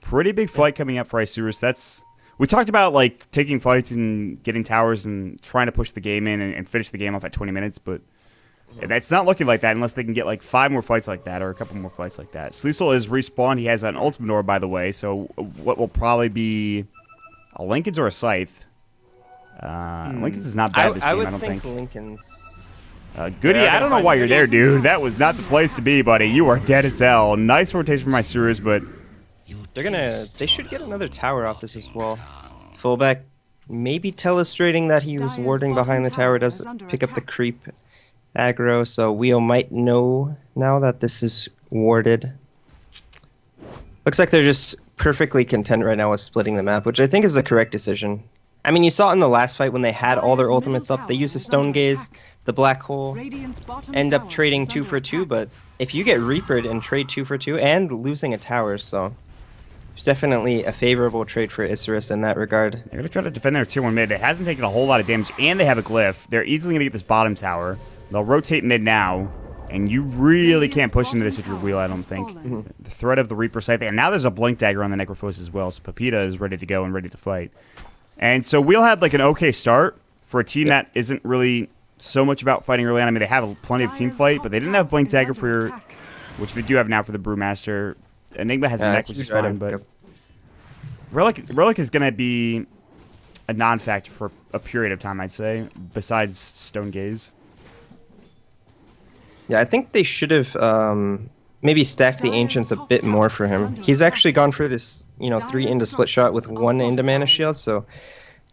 pretty big fight coming up for Isurus. We talked about like taking fights and getting towers and trying to push the game in and finish the game off at 20 minutes, but that's not looking like that unless they can get like 5 more fights like that or a couple more fights like that. Sleesel is respawned. He has an ultimate orb, by the way, so what will probably be a Lincoln's or a Scythe. Lincoln's is not bad this game, would I don't think. Lincoln's. Goody, Yeah, I don't know why you're there, dude. That was not the place to be, buddy. You are dead as hell. Nice rotation from Isurus, but They should get another tower off this as well. Fullback maybe illustrating that he was Dire's warding behind the bottom tower tower is does under pick up the attack. creep aggro, so Wheel might know now that this is warded. Looks like they're just perfectly content right now with splitting the map, which I think is the correct decision. I mean, you saw it in the last fight when they had all their Dire's ultimates middle up. They tower used the is Stone under Gaze, attack. the Black Hole, Radiant's bottom end up tower trading is 2 under for 2, attack. but if you get Reapered and trade 2 for 2 and losing a tower, so it's definitely a favorable trade for Isurus in that regard. they're going to try to defend their tier 1 mid. It hasn't taken a whole lot of damage, and they have a glyph. They're easily going to get this bottom tower. They'll rotate mid now, and you really can't push into this if you're Wheel, I don't think. The threat of the Reaper Scythe, and now there's a Blink Dagger on the Necrophos as well, so Pepita is ready to go and ready to fight. And so Wheel had like an okay start for a team that isn't really so much about fighting early on. I mean, they have plenty of team Dire's fight, top but they didn't have Blink tower is Dagger for under your, attack. which they do have now for the Brewmaster. Enigma has a mech, which is Right, fine, but yep. Relic is going to be a non-factor for a period of time, I'd say, besides Stone Gaze. Yeah, I think they should have maybe stacked the Ancients a bit more for him. He's actually gone for this, 3 into split shot with 1 into mana shield, so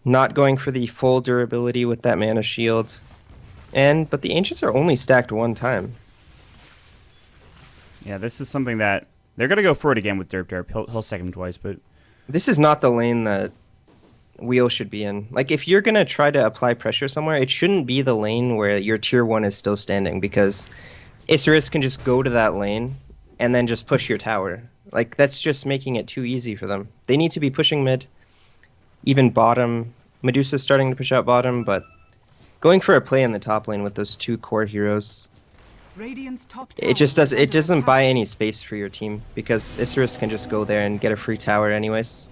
not going for the full durability with that mana shield. But the Ancients are only stacked 1 time. Yeah, this is something that they're going to go for it again with Derp. He'll second him twice, but This is not the lane that Wheel should be in. Like, if you're going to try to apply pressure somewhere, it shouldn't be the lane where your tier 1 is still standing, because Isurus can just go to that lane and then just push your tower. Like, that's just making it too easy for them. They need to be pushing mid, even bottom. Medusa's starting to push out bottom, but going for a play in the top lane with those 2 core heroes, Radiant's top it just tower does. is It under doesn't attack. buy any space for your team, because Isurus can just go there and get a free tower anyways.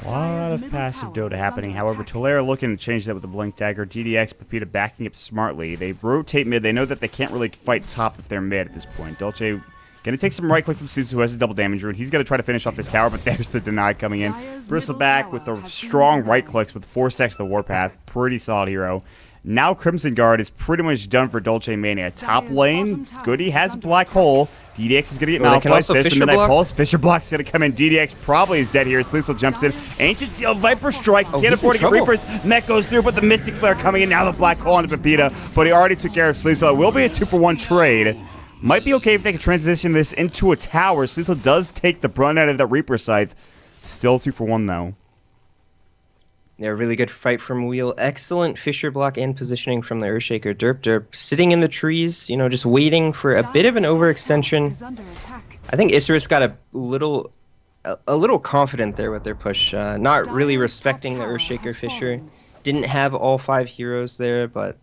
a lot Dire's of middle passive tower Dota is happening. under However, attack. Tolera looking to change that with the Blink Dagger. DDX, Pepita backing up smartly. They rotate mid. They know that they can't really fight top if they're mid at this point. Dolce going to take some right click from Caesar, who has a double damage rune. He's going to try to finish off this tower, but there's the deny coming in. Dire's Bristleback middle with the tower has been strong denied. right clicks with 4 stacks of the Warpath. Pretty solid hero. Now Crimson Guard is pretty much done for Dolce Mania. Top Dire's lane, bottom tower Goody is has under Black attack. Hole. DDX is going to get Oh, they can Malphite. also There's the Fisher Midnight Block? Pulse. Fisher Block's going to come in. DDX probably is dead here. Sleesel jumps in. Ancient Seal, Viper Strike. Oh, Can't he's afford in to get trouble. Reapers. Mech goes through, but the Mystic Flare coming in. Now the Black Hole onto Pepita. But he already took care of Sleesel. It will be a 2-for-1 trade. Might be okay if they can transition this into a tower. Sleesel does take the brunt out of that Reaper Scythe. Still 2-for-1 though. Yeah, really good fight from Wheel. Excellent Fisher block and positioning from the Earthshaker. Derp sitting in the trees, just waiting for a bit of an Dire's top tower overextension. is under attack. I think Isurus got a little confident there with their push, not really Dire's respecting the top tower Earthshaker has Fisher. fallen. Didn't have all 5 heroes there, but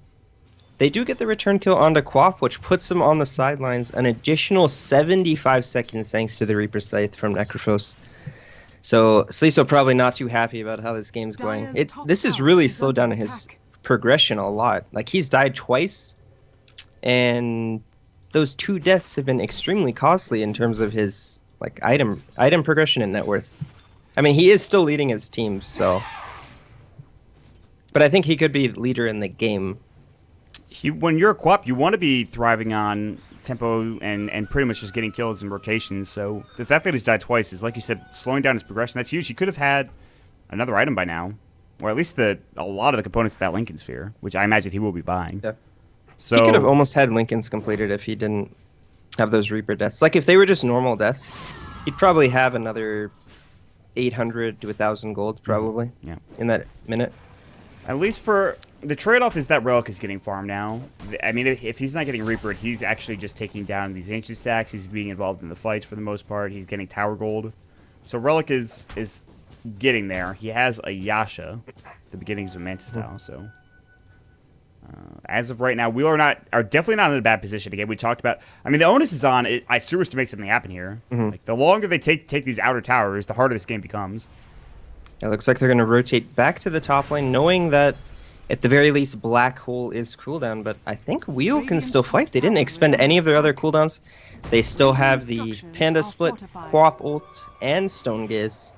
they do get the return kill onto Quap, which puts him on the sidelines an additional 75 seconds thanks to the Reaper Scythe from Necrophos. So Sleeso probably not too happy about how this game's going. Dire's top This has tower really is slowed under down his attack. progression a lot. Like, he's died twice, and those 2 deaths have been extremely costly in terms of his item progression and net worth. I mean, he is still leading his team, so, but I think he could be leader in the game. When you're a Quap, you want to be thriving on tempo and pretty much just getting kills and rotations. So the fact that he's died twice is, like you said, slowing down his progression. That's huge. He could have had another item by now, or at least a lot of the components of that Lincoln Sphere, which I imagine he will be buying. Yeah. So He could have almost had Lincoln's completed if he didn't have those Reaper deaths. Like, if they were just normal deaths, he'd probably have another 800 to 1,000 gold, probably, yeah. in that minute. At least for the trade-off is that Relic is getting farmed now. I mean, if he's not getting Reapered, he's actually just taking down these Ancient stacks. He's being involved in the fights for the most part. He's getting Tower Gold. So Relic is getting there. He has a Yasha, the beginnings of Mantis style. So as of right now, we are definitely not in a bad position. Again, we talked about. I mean, the onus is on Isurus to make something happen here. Like, the longer they take these outer towers, the harder this game becomes. It looks like they're going to rotate back to the top lane, knowing that at the very least Black Hole is cooldown, but I think Wheel can still fight. They didn't expend any of their other cooldowns. They still have the Panda Split, Quap ult, and Stone Gaze.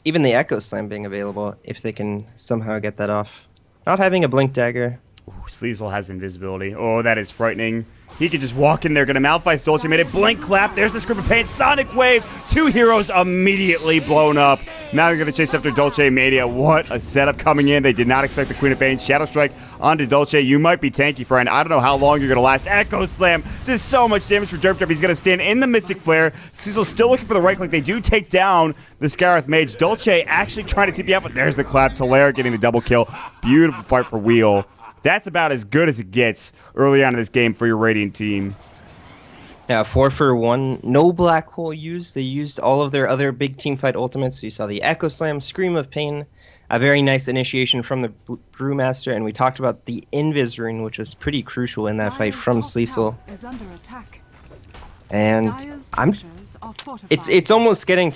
Even the Echo Slam being available, if they can somehow get that off. Not having a blink dagger. Ooh, Sleazel has invisibility. Oh, that is frightening. He could just walk in there, gonna Malphite Dolce, made it blink clap. There's the Script of Pain, Sonic Wave. 2 heroes immediately blown up. Now they're gonna chase after Dolce Mania. What a setup coming in. They did not expect the Queen of Pain. Shadow Strike onto Dolce. You might be tanky, friend. I don't know how long you're gonna last. Echo Slam does so much damage for Derp Derp. He's gonna stand in the Mystic Flare. Sleazel's still looking for the right click. They do take down the Scarith Mage. Dolce actually trying to TP out, but there's the clap. Talaire getting the double kill. Beautiful fight for Wheel. That's about as good as it gets early on in this game for your Radiant team. Yeah, 4 for 1. No Black Hole used. They used all of their other big team fight ultimates. So you saw the Echo Slam, Scream of Pain, a very nice initiation from the Brewmaster, and we talked about the Invis Rune, which was pretty crucial in that fight from Sleazel. And it's almost getting.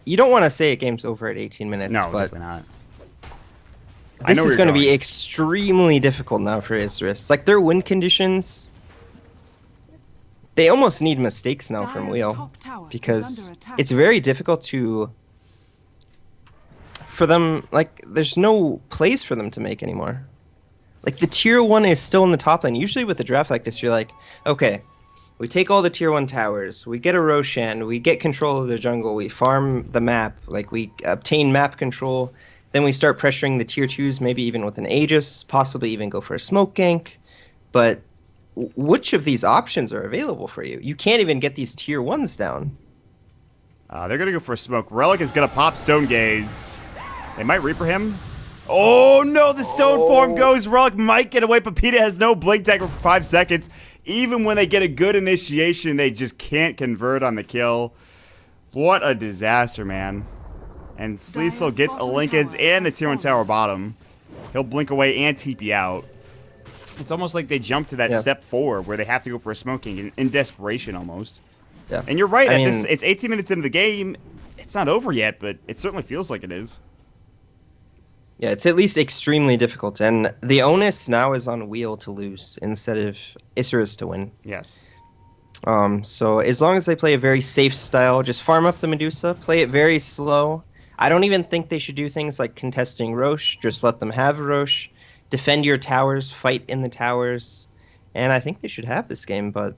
You don't want to say a game's over at 18 minutes, No, but definitely not. this is going to be extremely difficult now for Isurus. Like, their win conditions, they almost need mistakes now from Wheel, because it's very difficult for them, like, there's no plays for them to make anymore. Like, the tier 1 is still in the top lane. Usually with a draft like this, you're like, okay, we take all the tier 1 towers, we get a Roshan, we get control of the jungle, we farm the map, like, we obtain map control. Then we start pressuring the tier 2s, maybe even with an Aegis, possibly even go for a smoke gank. But which of these options are available for you? You can't even get these tier 1s down. They're going to go for a smoke. Relic is going to pop Stone Gaze. They might Reaper him. Oh, no, the Stone Form goes. Relic might get away. Pepita has no Blink Dagger for 5 seconds. Even when they get a good initiation, they just can't convert on the kill. What a disaster, man. And Sleazel gets a Linken's and the tier 1 tower bottom. He'll blink away and TP out. It's almost like they jump to that step 4 where they have to go for a smoking in desperation almost. Yeah. And you're right, it's 18 minutes into the game. It's not over yet, but it certainly feels like it is. Yeah, it's at least extremely difficult. And the onus now is on Wheel to lose instead of Isurus to win. Yes. So as long as they play a very safe style, just farm up the Medusa, play it very slow. I don't even think they should do things like contesting Roche. Just let them have Roche. Defend your towers. Fight in the towers. And I think they should have this game, but...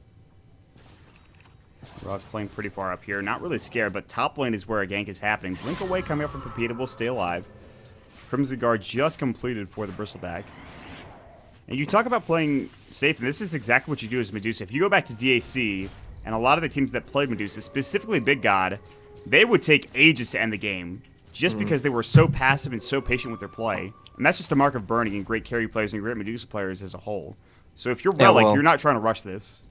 Rock playing pretty far up here. Not really scared, but top lane is where a gank is happening. Blink away coming up from Pepita will stay alive. Crimson Guard just completed for the Bristleback. And you talk about playing safe, and this is exactly what you do as Medusa. If you go back to DAC, and a lot of the teams that played Medusa, specifically Big God, they would take ages to end the game. Just because they were so passive and so patient with their play. And that's just a mark of burning and great carry players and great Medusa players as a whole. So if you're Relic, you're not trying to rush this.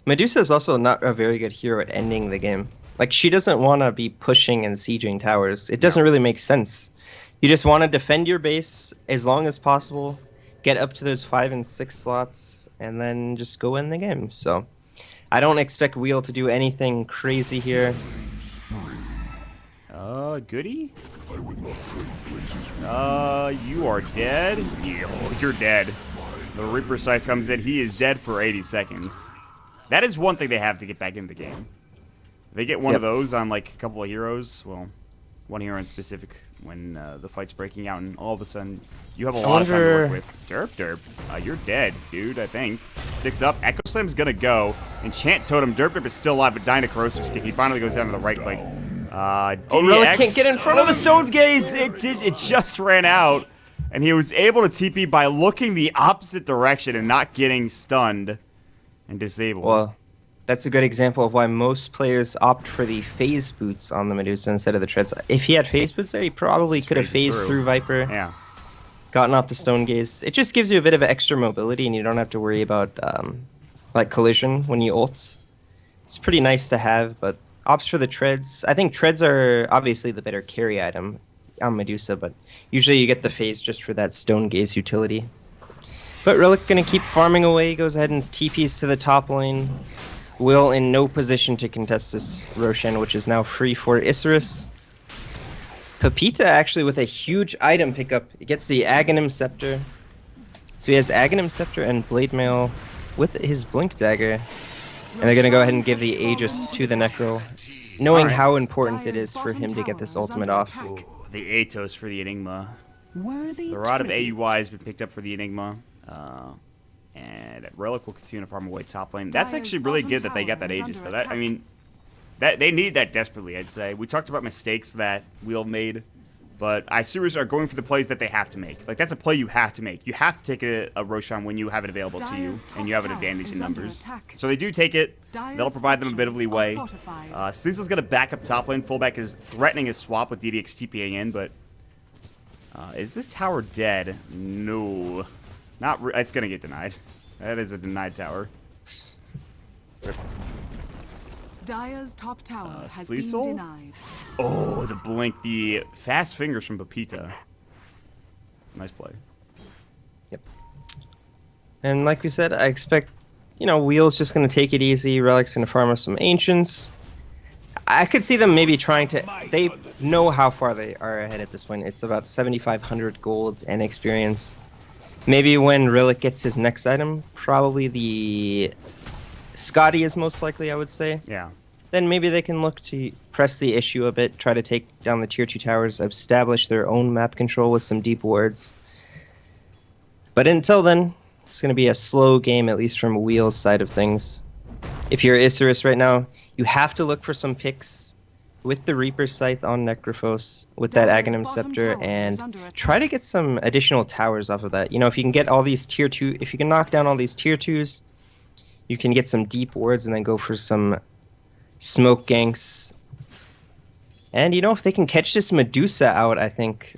Medusa is also not a very good hero at ending the game. Like, she doesn't want to be pushing and sieging towers. It doesn't really make sense. You just want to defend your base as long as possible, get up to those 5 and 6 slots, and then just go in the game. So I don't expect Wheel to do anything crazy here. Goody? You are dead? You're dead. The Reaper Scythe comes in. He is dead for 80 seconds. That is one thing they have to get back into the game. They get one of those on, like, a couple of heroes. Well, one hero in specific when the fight's breaking out, and all of a sudden you have a lot of time to work with. Derp. You're dead, dude, I think. Sticks up. Echo Slam's gonna go. Enchant Totem. Derp is still alive, but dying to Corrosive Kick. He finally goes down to the right click. Relic can't get in front of the Stone Gaze. It just ran out, and he was able to TP by looking the opposite direction and not getting stunned and disabled. Well, that's a good example of why most players opt for the phase boots on the Medusa instead of the treads. If he had phase boots there, he probably could have phased through Viper. Yeah. Gotten off the Stone Gaze. It just gives you a bit of extra mobility, and you don't have to worry about like collision when you ult. It's pretty nice to have, but opts for the treads. I think treads are obviously the better carry item on Medusa, but usually you get the phase just for that Stone Gaze utility. But Relic gonna keep farming away, goes ahead and TPs to the top lane. Will in no position to contest this Roshan, which is now free for Isurus. Pepita actually with a huge item pickup. He gets the Aghanim Scepter. So he has Aghanim Scepter and Blade Mail with his Blink Dagger. And they're going to go ahead and give the Aegis to the Necro, knowing how important it is for him to get this ultimate off. Ooh, the Atos for the Enigma. Worthy The Rod of tribute. AUI has been picked up for the Enigma. And Relic will continue to farm away top lane. That's Dire's actually really bottom good that they got that tower is Aegis, though. under That, I attack. mean, that they need that desperately, I'd say. We talked about mistakes that Wheel made, but Isurus are going for the plays that they have to make. Like, that's a play you have to make. You have to take a Roshan when you have it available to you, Dire's and you have an top advantage tower in is under numbers. attack. So they do take it. Dire's That'll provide them a bit of structures are leeway. fortified. Sleazel's going to back up top lane. Fullback is threatening his swap with DDX TPing in, but is this tower dead? No. It's going to get denied. That is a denied tower. Dire's top tower has Sleazel? been denied. Oh, the blink. The fast fingers from Pepita. Nice play. Yep. And like we said, I expect, Wheel's just going to take it easy. Relic's going to farm up some Ancients. I could see them maybe trying to... They know how far they are ahead at this point. It's about 7,500 gold and experience. Maybe when Relic gets his next item, probably the Scotty is most likely, I would say. Yeah. Then maybe they can look to press the issue a bit, try to take down the tier 2 towers, establish their own map control with some deep wards. But until then, it's going to be a slow game, at least from Wheel's side of things. If you're Isurus right now, you have to look for some picks with the Reaper Scythe on Necrophos, with that Dire's Aghanim bottom Scepter, tower is and under attack. try to get some additional towers off of that. If you can get all these tier 2, if you can knock down all these tier 2s, you can get some deep wards and then go for some smoke ganks. And, if they can catch this Medusa out, I think,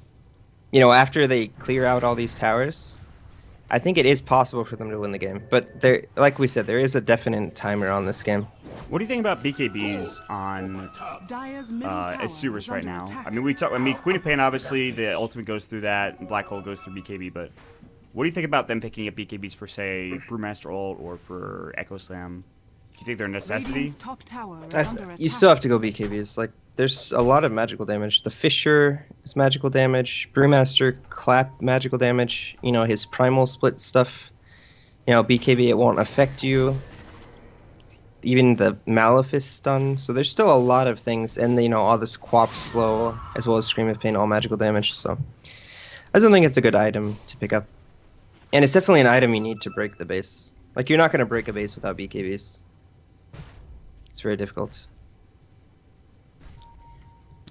after they clear out all these towers, I think it is possible for them to win the game. But there, like we said, there is a definite timer on this game. What do you think about BKBs on Dire's middle tower Isurus is right under now? attack. I mean, Queen of Pain, obviously, the ultimate goes through that, and Black Hole goes through BKB, but what do you think about them picking up BKBs for, say, Brewmaster ult or for Echo Slam? Do you think they're a necessity? Radiant's top tower is under attack. You still have to go BKBs. Like, there's a lot of magical damage. The Fisher is magical damage. Brewmaster, Clap, magical damage. His Primal Split stuff. BKB, it won't affect you. Even the Malefice stun. So there's still a lot of things. And, all this Quap slow, as well as Scream of Pain, all magical damage. So I don't think it's a good item to pick up. And it's definitely an item you need to break the base. Like, you're not going to break a base without BKBs. It's very difficult.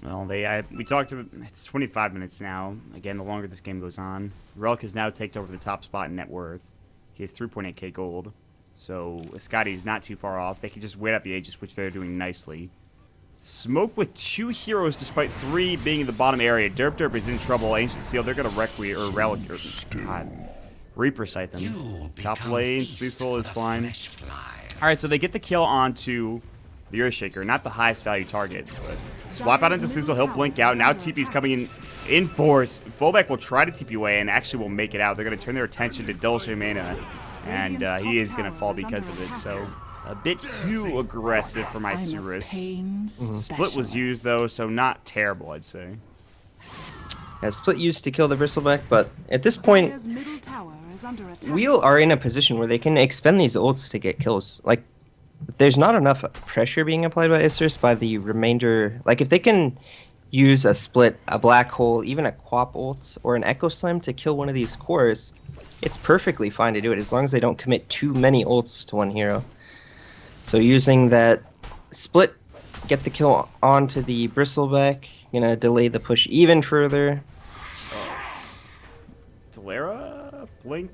Well, we talked about it's 25 minutes now. Again, the longer this game goes on, Relic has now taken over the top spot in net worth. He has 3.8k gold, so Scotty's not too far off. They can just wait out the Aegis, which they're doing nicely. Smoke with 2 heroes, despite 3 being in the bottom area. Derp is in trouble. Ancient Seal, they're gonna wreck Relic. God, Reaper Scythe them. Top lane, Cecil is fine. All right, so they get the kill onto the Earthshaker, not the highest value target, but swap out into Cecil, he'll blink out. Now TP's coming in force. Fullback will try to TP away and actually will make it out. They're going to turn their attention to Dulce Mana, and he is going to fall because of it. So a bit too aggressive for my Isurus. Split was used though, so not terrible, I'd say. Yeah, Split used to kill the Bristleback, but at this point, Dire's middle tower is under attack. Wheel are in a position where they can expend these ults to get kills. Like, there's not enough pressure being applied by Isurus by the remainder. Like, if they can use a Split, a Black Hole, even a Quap ult, or an Echo Slam to kill one of these cores, it's perfectly fine to do it, as long as they don't commit too many ults to one hero. So using that Split, get the kill onto the Bristleback, gonna delay the push even further. Talera, Blink.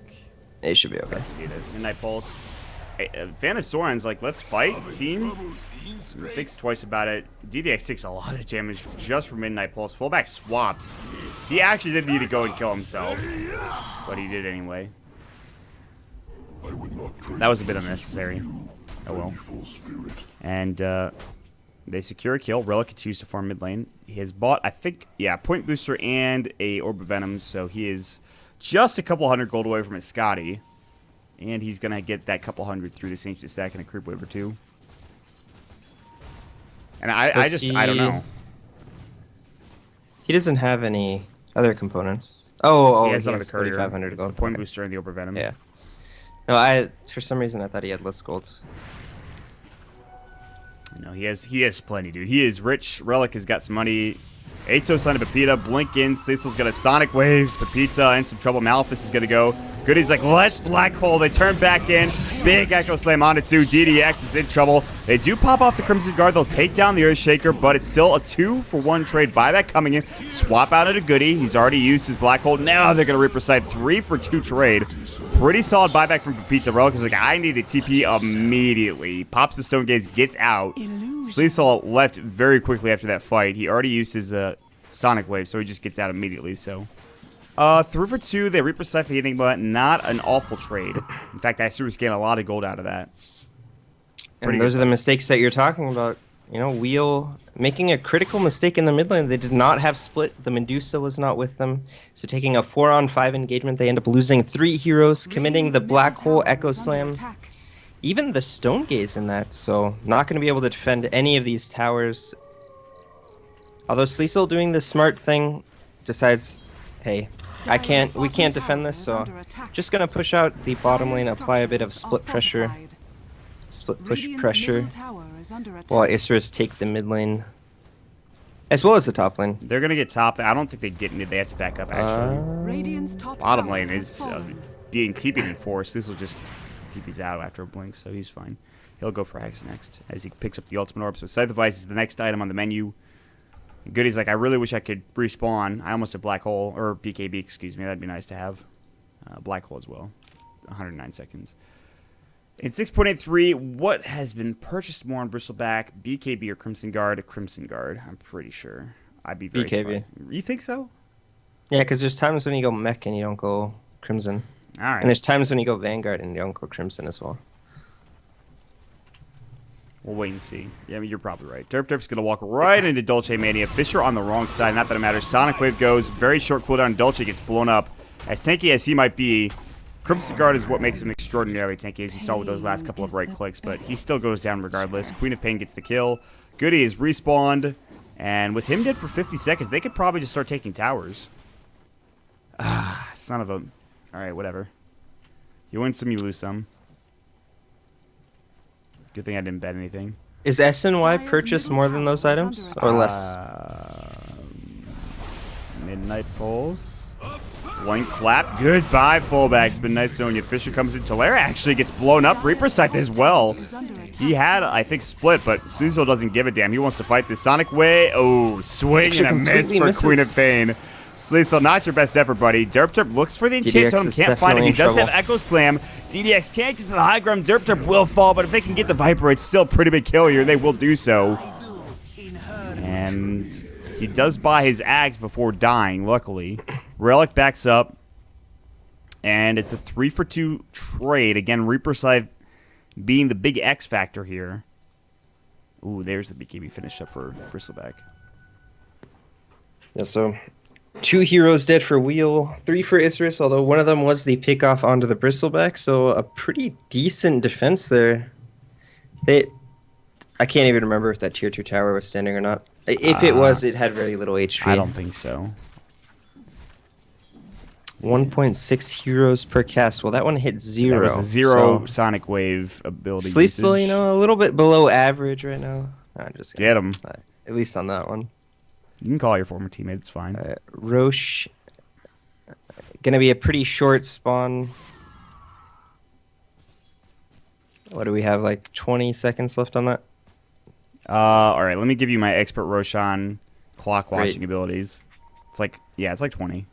It should be okay. Doesn't need it. Midnight Pulse. Hey, Fan of Soren's like, let's fight, team. Thinks twice about it. DDX takes a lot of damage just from Midnight Pulse. Fullback swaps. He actually didn't need to go and kill himself, but he did anyway. That was a bit unnecessary. Oh well. And they secure a kill. Relic continues to farm mid lane. He has bought, I think, yeah, Point Booster and a Orb of Venom, so he is just a couple hundred gold away from his Scotty. And he's going to get that couple hundred through this Ancient Stack and a Creep Wave or 2. And I don't know. He doesn't have any other components. Oh, He he has has another courier. 3,500 It's the gold. Point Okay. Booster and the Orb of Venom. Yeah. No, for some reason I thought he had less gold. No, he has plenty, dude. He is rich. Relic has got some money. Atos onto Pepita, blink in. Cecil's got a Sonic Wave. Pepita in some trouble. Maleficus is going to go. Goody's like, let's Black Hole. They turn back in. Big Echo Slam onto 2. DDX is in trouble. They do pop off the Crimson Guard. They'll take down the Earthshaker, but it's still a 2-for-1 trade. Buyback coming in. Swap out into Goody. He's already used his Black Hole. Now they're going to Reaper Side. 3-for-2 trade. Pretty solid buyback from Pepita. Relic's like, I need a TP immediately. Pops the Stone Gaze, gets out. Cecil left very quickly after that fight. He already used his Sonic Wave, so he just gets out immediately. So, 3-for-2. They Reaper Scythe the Enigma. Not an awful trade. In fact, Isurus gained a lot of gold out of that. And those are the mistakes that you're talking about. You know, Wheel making a critical mistake in the mid lane. They did not have split. The Medusa was not with them. So taking a 4-on-5 engagement, they end up losing 3 heroes, committing the Black Hole Echo Slam. Even the Stone Gaze in that, so not going to be able to defend any of these towers. Although Sleesel doing the smart thing, decides, hey, we can't defend this, so just going to push out the bottom lane, apply a bit of split pressure. Split push pressure while Isurus take the mid lane as well as the top lane. They're going to get top. I don't think they get into. They have to back up, actually. Bottom lane is being TP'd in force. This will just TP's out after a blink, so he's fine. He'll go for Hex next as he picks up the ultimate orb. So Scythe Device is the next item on the menu. Goody's like, I really wish I could respawn. I almost did Black Hole, or BKB, excuse me. That'd be nice to have. Black Hole as well. 109 seconds. In 6.83, what has been purchased more on Bristleback, BKB or Crimson Guard? Crimson Guard, I'm pretty sure. I'd be very BKB. smart. You think so? Yeah, because there's times when you go Mech and you don't go Crimson. All right. And there's times when you go Vanguard and you don't go Crimson as well. We'll wait and see. Yeah, I mean, you're probably right. Derp's going to walk right into Dolce Mania. Fisher on the wrong side. Not that it matters. Sonic Wave goes. Very short cooldown. Dolce gets blown up. As tanky as he might be, Crimson Guard is what makes him extraordinarily tanky, as you saw with those last couple of right clicks, but he still goes down regardless. Queen of Pain gets the kill. Goody is respawned, and with him dead for 50 seconds, they could probably just start taking towers. Ah, son of a... Alright, whatever. You win some, you lose some. Good thing I didn't bet anything. Is SNY purchased more than those items, or less? Midnight Pulse. Blank clap. Goodbye, fullback. It's been nice knowing you. Fisher comes in. Talera actually gets blown up. Reaper Scythe as well. He had, I think, split, but Suzo doesn't give a damn. He wants to fight this Sonic Way. Oh, swing and a miss for Queen of Pain. Sleesel, not your best effort, buddy. Derp looks for the enchant totem. Can't find it. He does have Echo Slam. DDX can't get to the high ground. Derp will fall, but if they can get the Viper, it's still a pretty big kill here. They will do so. And he does buy his axe before dying, luckily. Relic backs up, and it's a 3-for-2 trade. Again, Reaper Scythe being the big X factor here. Ooh, there's the BKB finished up for Bristleback. Yeah, so 2 heroes dead for Wheel, 3 for Isurus, although one of them was the pickoff onto the Bristleback, so a pretty decent defense there. I can't even remember if that tier 2 tower was standing or not. If it was, it had very little HP. I don't think so. 1.6 heroes per cast. Well, that one hit 0. There was a 0 Sonic Wave ability Sleesel, usage. you know, a little bit below average right now. I'm just Get him. At least on that one. You can call your former teammate. It's fine. Roche. Gonna be a pretty short spawn. What do we have, like 20 seconds left on that? All right, let me give you my expert Roshan clock watching abilities. It's like, yeah, it's like 20.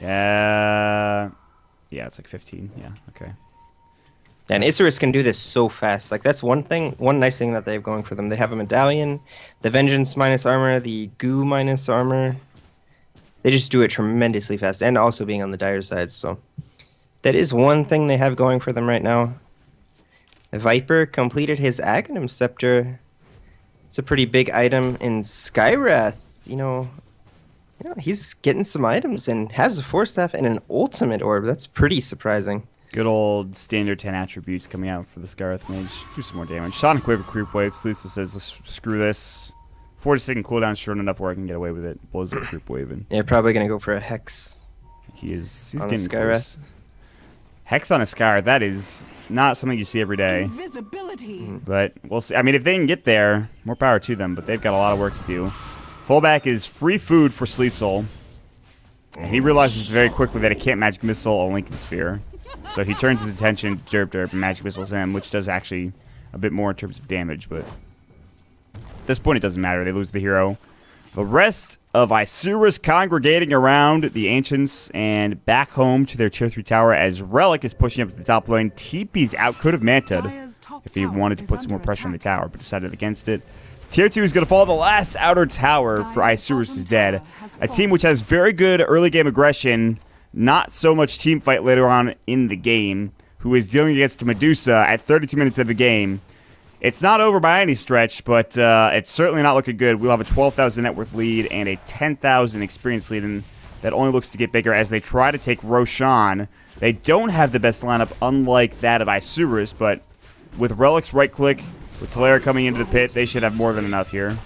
Yeah, it's like 15. Yeah, okay. And Isurus can do this so fast. Like, that's one nice thing that they have going for them. They have a medallion, the Vengeance minus armor, the Goo minus armor. They just do it tremendously fast, and also being on the dire side. So that is one thing they have going for them right now. Viper completed his Aghanim Scepter. It's a pretty big item in Skywrath. You know, he's getting some items and has a Force Staff and an Ultimate Orb. That's pretty surprising. Good old standard 10 attributes coming out for the Skywrath Mage. Do some more damage. Sonic Wave or Creep Wave. Sleesel says, let's screw this. 40-second cooldown, short enough where I can get away with it. Blows up Creep Wave. And yeah, probably going to go for a Hex. He's getting close. Hex on a Skyr, that is not something you see every day. Invisibility. But we'll see. I mean, if they can get there, more power to them, but they've got a lot of work to do. Fullback is free food for Sleesol. And he realizes very quickly that he can't Magic Missile a Lincoln Sphere. So he turns his attention to Derp Derp and Magic Missiles him, which does actually a bit more in terms of damage, but at this point it doesn't matter. They lose the hero. The rest of Isurus congregating around the Ancients and back home to their Tier 3 tower as Relic is pushing up to the top lane. TP's out, could have manted if he wanted to put some more pressure on the tower, but decided against it. Tier 2 is going to fall. The last outer tower for Isurus is dead. A team which has very good early game aggression, not so much team fight later on in the game, who is dealing against Medusa at 32 minutes of the game. It's not over by any stretch, but it's certainly not looking good. We'll have a 12,000 net worth lead and a 10,000 experience lead, and that only looks to get bigger as they try to take Roshan. They don't have the best lineup, unlike that of Isurus, but with Relic's right-click, with Talera coming into the pit, they should have more than enough here.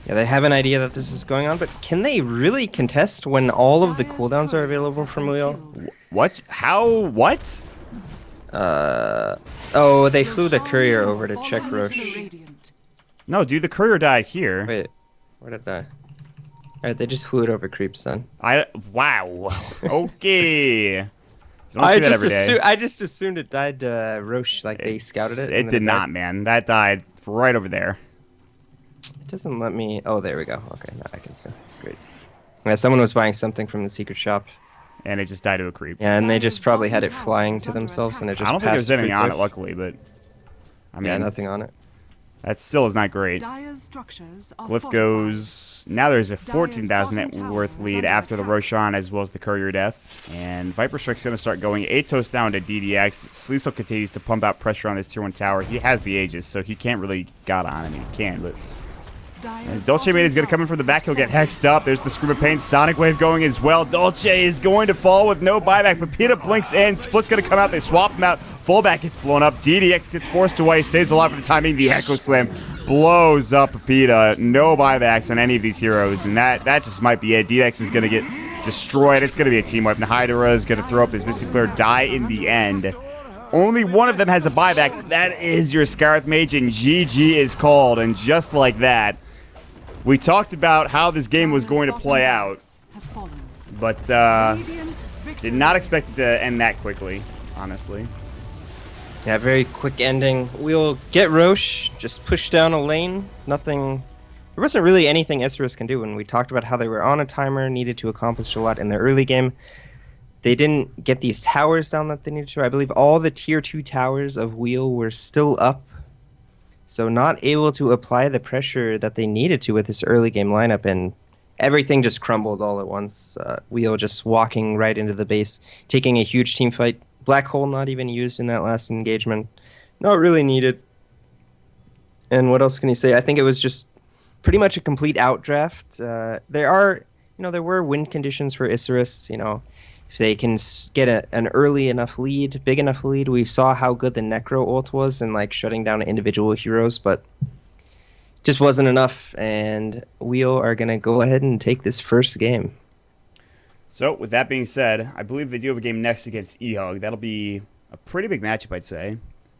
Yeah, they have an idea that this is going on, but can they really contest when all of the cooldowns are available from Wheel? What? How? What? Oh, they flew the courier over to check Roche. No, dude, the courier died here. Wait, where did it die? Alright, they just flew it over creeps then. Wow. Okay. You don't see that every day. I just assumed it died to Roche, like they scouted it. It did not, man. That died right over there. It doesn't let me... Oh, there we go. Okay, now I can see. Great. Yeah, someone was buying something from the secret shop. And it just died to a creep. Yeah, and they just probably had it flying to themselves, and it just I don't think there's anything on quick. it, luckily, but... I mean, yeah, nothing on it. That still is not great. Glyph goes... Now there's a 14,000 net worth lead after the Roshan as well as the Courier death. And Viper Strike's going to start going. Atos down to DDX. Sleesel continues to pump out pressure on this Tier 1 tower. He has the Aegis, so he can't really got on. I mean, he can, but... And Dolce Mate is going to come in from the back. He'll get hexed up. There's the Scream of Pain. Sonic Wave going as well. Dolce is going to fall with no buyback. But Peta blinks in. Split's going to come out. They swap him out. Fullback gets blown up. DDX gets forced away. Stays alive for the time being. The Echo Slam blows up Peta. No buybacks on any of these heroes. And that just might be it. DDX is going to get destroyed. It's going to be a team wipe. And Hydra is going to throw up this Mystic Flare. Die in the end. Only one of them has a buyback. That is your Scarith Mage. And GG is called. And just like that, we talked about how this game was going to play out, but did not expect it to end that quickly, honestly. Yeah, very quick ending. We'll get Roche, just push down a lane. Nothing... There wasn't really anything Isurus can do, and we talked about how they were on a timer, needed to accomplish a lot in the early game. They didn't get these towers down that they needed to. I believe all the Tier 2 towers of Wheel were still up. So not able to apply the pressure that they needed to with this early game lineup, and everything just crumbled all at once. Wheel just walking right into the base, taking a huge team fight. Black Hole not even used in that last engagement. Not really needed. And what else can you say? I think it was just pretty much a complete outdraft. There were win conditions for Isurus, if they can get an early enough lead, big enough lead. We saw how good the Necro ult was in shutting down individual heroes, but just wasn't enough. And Wheel are going to go ahead and take this first game. So with that being said, I believe they do have a game next against EHUG. That'll be a pretty big matchup, I'd say.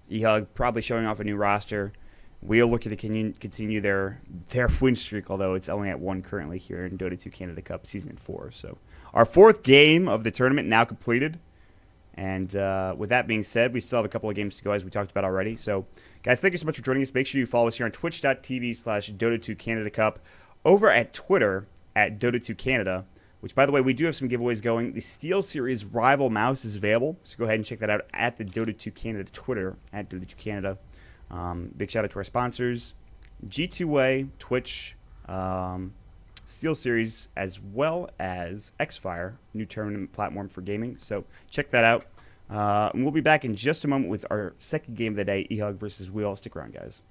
EHUG probably showing off a new roster. Wheel looking to continue their win streak, although it's only at 1 currently here in Dota 2 Canada Cup Season 4. So our 4th game of the tournament now completed. And with that being said, we still have a couple of games to go, as we talked about already. So, guys, thank you so much for joining us. Make sure you follow us here on twitch.tv/Dota2 Canada Cup, over at Twitter at Dota2 Canada, which, by the way, we do have some giveaways going. The Steel Series Rival Mouse is available, so go ahead and check that out at the Dota2 Canada Twitter, at Dota2 Canada. Big shout out to our sponsors, G2A, Twitch, Steel Series, as well as Xfire, new tournament platform for gaming. So check that out. And we'll be back in just a moment with our second game of the day, EHUG versus Wheel. Stick around, guys.